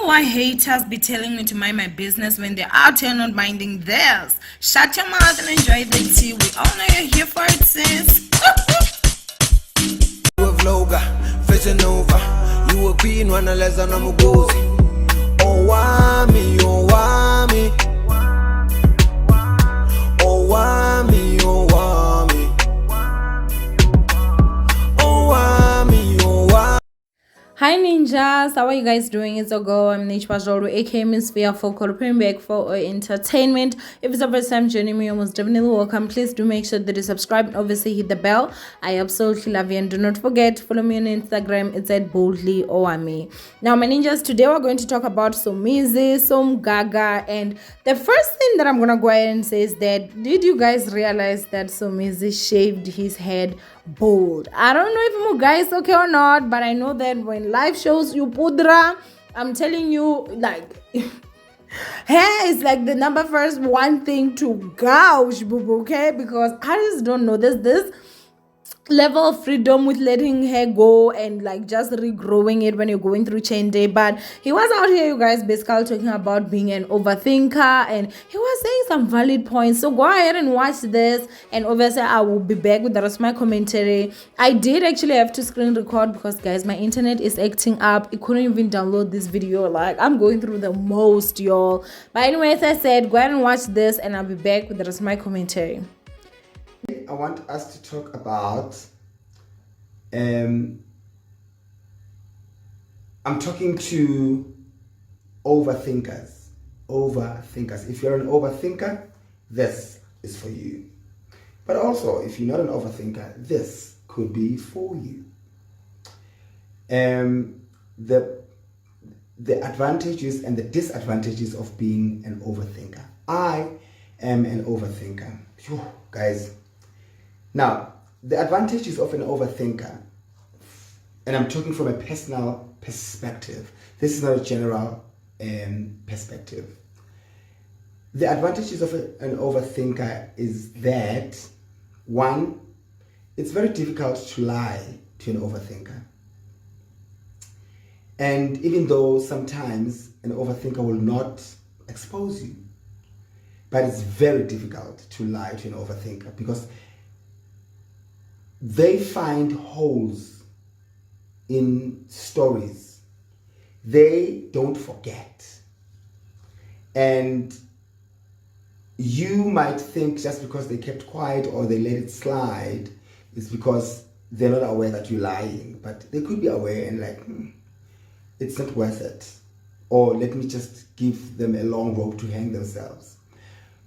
why haters be telling me to mind my business when they're out here not minding theirs. Shut your mouth and enjoy the tea. We all know you're here for it, sis. You were being one less than I'm Owamie, Owamie. Owamie, Owamie. Owamie, Owamie. Hi ninjas, how are you guys doing? It's a girl, I'm Niche Pajoro, aka Miss Fear for Kolopin back for entertainment. If it's the first time joining me, you're most definitely welcome. Please do make sure that you subscribe and obviously hit the bell. I absolutely love you, and do not forget, follow me on Instagram. It's at boldly Owamie. Now my ninjas, today we're going to talk about Somizi, Som Gaga, and the first thing that I'm gonna go ahead and say is that, did you guys realize that Somizi shaved his head bald? I don't know if you guys okay or not, but I know that when life shows you pudra, I'm telling you, like hair is like the number first one thing to gouge, boo, okay? Because I just don't know, there's this level of freedom with letting hair go and like just regrowing it when you're going through change day. But he was out here, you guys, basically talking about being an overthinker, and he was saying some valid points. So go ahead and watch this, and obviously I will be back with the rest of my commentary. I did actually have to screen record because, guys, my internet is acting up. It couldn't even download this video. Like, I'm going through the most, y'all. But anyway, as I said, go ahead and watch this, and I'll be back with the rest of my commentary. I want us to talk about, I'm talking to overthinkers. If you're an overthinker, this is for you. But also, if you're not an overthinker, this could be for you. The advantages and the disadvantages of being an overthinker. I am an overthinker. Phew, guys. Now, the advantages of an overthinker, and I'm talking from a personal perspective. This is not a general perspective. The advantages of an overthinker is that, one, it's very difficult to lie to an overthinker. And even though sometimes an overthinker will not expose you, but it's very difficult to lie to an overthinker because they find holes in stories. They don't forget. And you might think just because they kept quiet or they let it slide, it's because they're not aware that you're lying. But they could be aware and like, it's not worth it. Or let me just give them a long rope to hang themselves.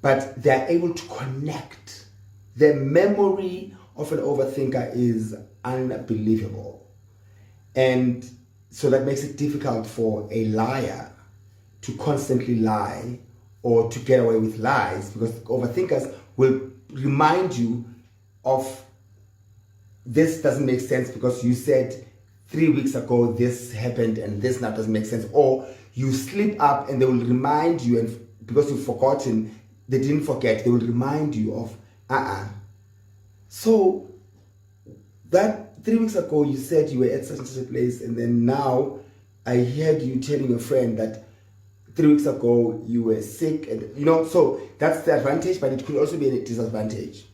But they're able to connect. Their memory of an overthinker is unbelievable. And so that makes it difficult for a liar to constantly lie or to get away with lies, because overthinkers will remind you of, this doesn't make sense because you said 3 weeks ago this happened and this now doesn't make sense. Or you slip up and they will remind you, and because you've forgotten, they didn't forget, they will remind you of, So that 3 weeks ago you said you were at such and such a place, and then now I heard you telling a friend that 3 weeks ago you were sick, and so that's the advantage, but it could also be a disadvantage.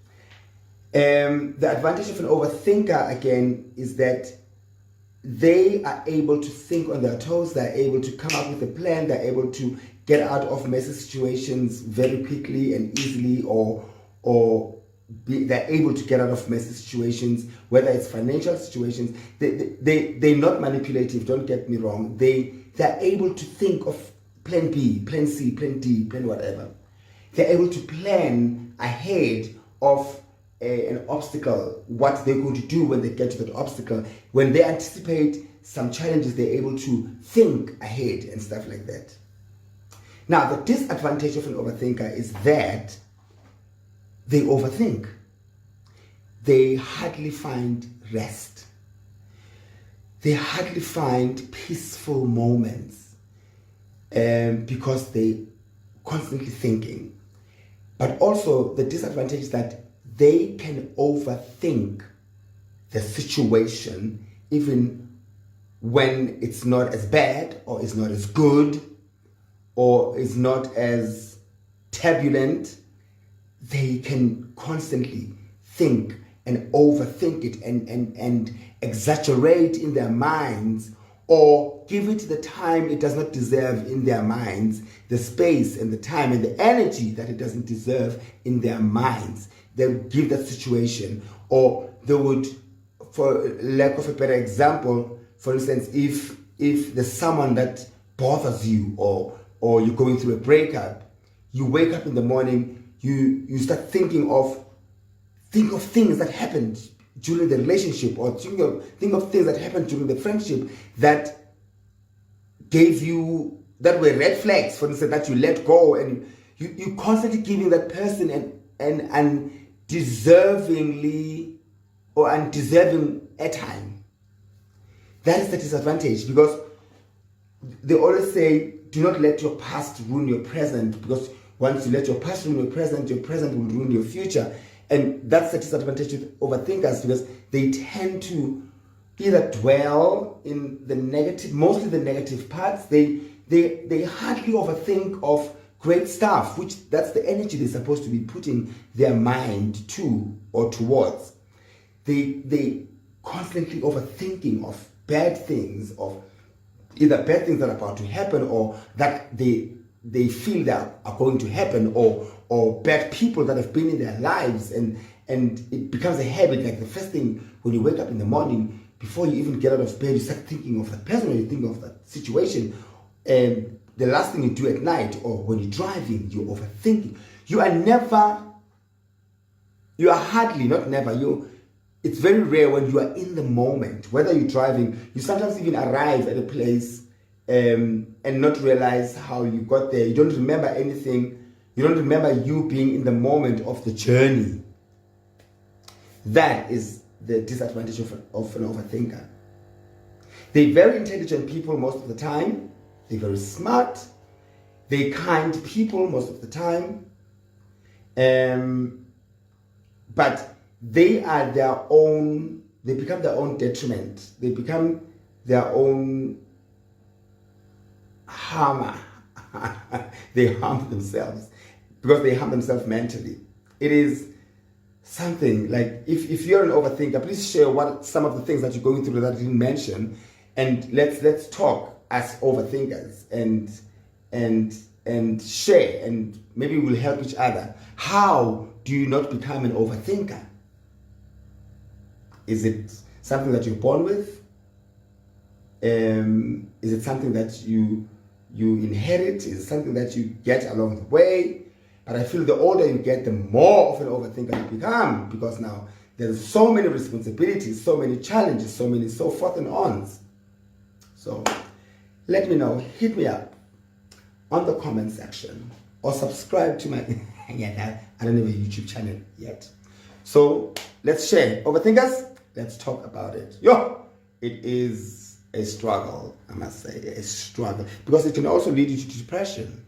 The advantage of an overthinker, again, is that they are able to think on their toes, they're able to come up with a plan, they're able to get out of messy situations very quickly and easily, they're able to get out of messy situations, whether it's financial situations. They're not manipulative, don't get me wrong. They're able to think of plan B, plan C, plan D, plan whatever. They're able to plan ahead of an obstacle, what they're going to do when they get to that obstacle. When they anticipate some challenges, they're able to think ahead and stuff like that. Now, the disadvantage of an overthinker is that they overthink. They hardly find rest. They hardly find peaceful moments because they constantly thinking. But also the disadvantage is that they can overthink the situation even when it's not as bad, or it's not as good, or it's not as turbulent, they can constantly think and overthink it and exaggerate in their minds, or give it the time it does not deserve in their minds, the space and the time and the energy that it doesn't deserve in their minds. They would give that situation, or they would, for lack of a better example, for instance, if there's someone that bothers you, or you're going through a breakup, you wake up in the morning, you start think of things that happened during the relationship, or think of things that happened during the friendship that gave you, that were red flags, for instance, that you let go, and you constantly giving that person an undeserving airtime. That is the disadvantage, because they always say, do not let your past ruin your present, because once you let your past ruin your present will ruin your future. And that's the disadvantage with overthinkers, because they tend to either dwell in the negative, mostly the negative parts. They hardly overthink of great stuff, which that's the energy they're supposed to be putting their mind to or towards. They constantly overthinking of bad things, of either bad things that are about to happen, or that they feel that are going to happen, or bad people that have been in their lives, and it becomes a habit. Like the first thing when you wake up in the morning, before you even get out of bed, you start thinking of that person, or you think of that situation, and the last thing you do at night, or when you're driving, you're overthinking. It's very rare when you are in the moment, whether you're driving, you sometimes even arrive at a place and not realize how you got there. You don't remember anything. You don't remember you being in the moment of the journey. That is the disadvantage of an overthinker. They're very intelligent people most of the time. They're very smart. They're kind people most of the time. But they become their own detriment. They become their own harmer. They harm themselves, because they harm themselves mentally. It is something like, if you're an overthinker, please share what some of the things that you're going through that I didn't mention, and let's talk as overthinkers and share, and maybe we'll help each other. How do you not become an overthinker? Is it something that you're born with? Is it something that you inherit? Is it something that you get along the way? But I feel the older you get, the more of an overthinker you become, because now there's so many responsibilities, so many challenges, so forth and ons. So let me know, hit me up on the comment section, or subscribe to my I don't have a YouTube channel yet. So let's share. Overthinkers, let's talk about it. It is a struggle, I must say, a struggle, because it can also lead you to depression.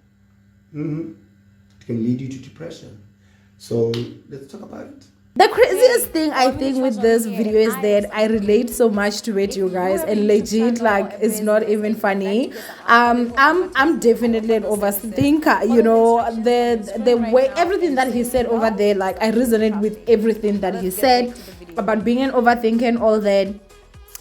It can lead you to depression. So let's talk about it. The craziest thing I think with this video is that I relate so much to it, you guys, and legit, like, it's not even funny. I'm definitely an overthinker, you know. The way everything that he said over there, like, I resonate with everything that he said about being an overthinker and all that.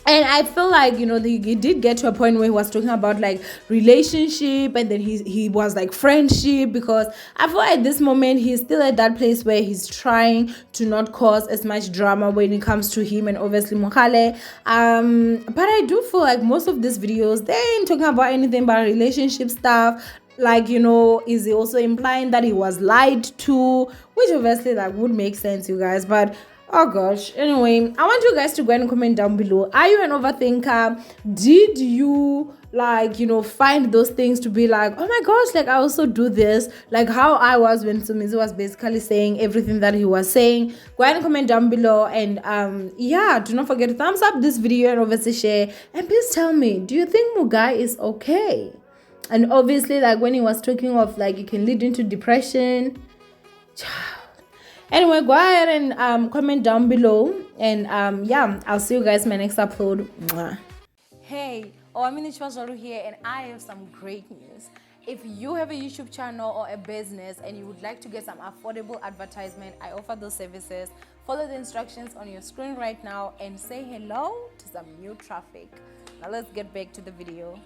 And I feel like, you know, he did get to a point where he was talking about like relationship, and then he was like friendship, because I feel like at this moment he's still at that place where he's trying to not cause as much drama when it comes to him and obviously Mokale. But I do feel like most of these videos, they ain't talking about anything but relationship stuff. Like, you know, is he also implying that he was lied to, which obviously like would make sense, you guys. But oh gosh, anyway, I want you guys to go and comment down below. Are you an overthinker? Did you, like, you know, find those things to be like, oh my gosh, like I also do this, like how I was when Somizi was basically saying everything that he was saying? Go ahead and comment down below, and yeah, do not forget to thumbs up this video and obviously share, and please tell me, do you think Mugai is okay? And obviously, like when he was talking of like it can lead into depression. Anyway, go ahead and comment down below, and yeah, I'll see you guys in my next upload. Mwah. Hey, Owamie here, and I have some great news. If you have a YouTube channel or a business and you would like to get some affordable advertisement, I offer those services. Follow the instructions on your screen right now and say hello to some new traffic. Now let's get back to the video.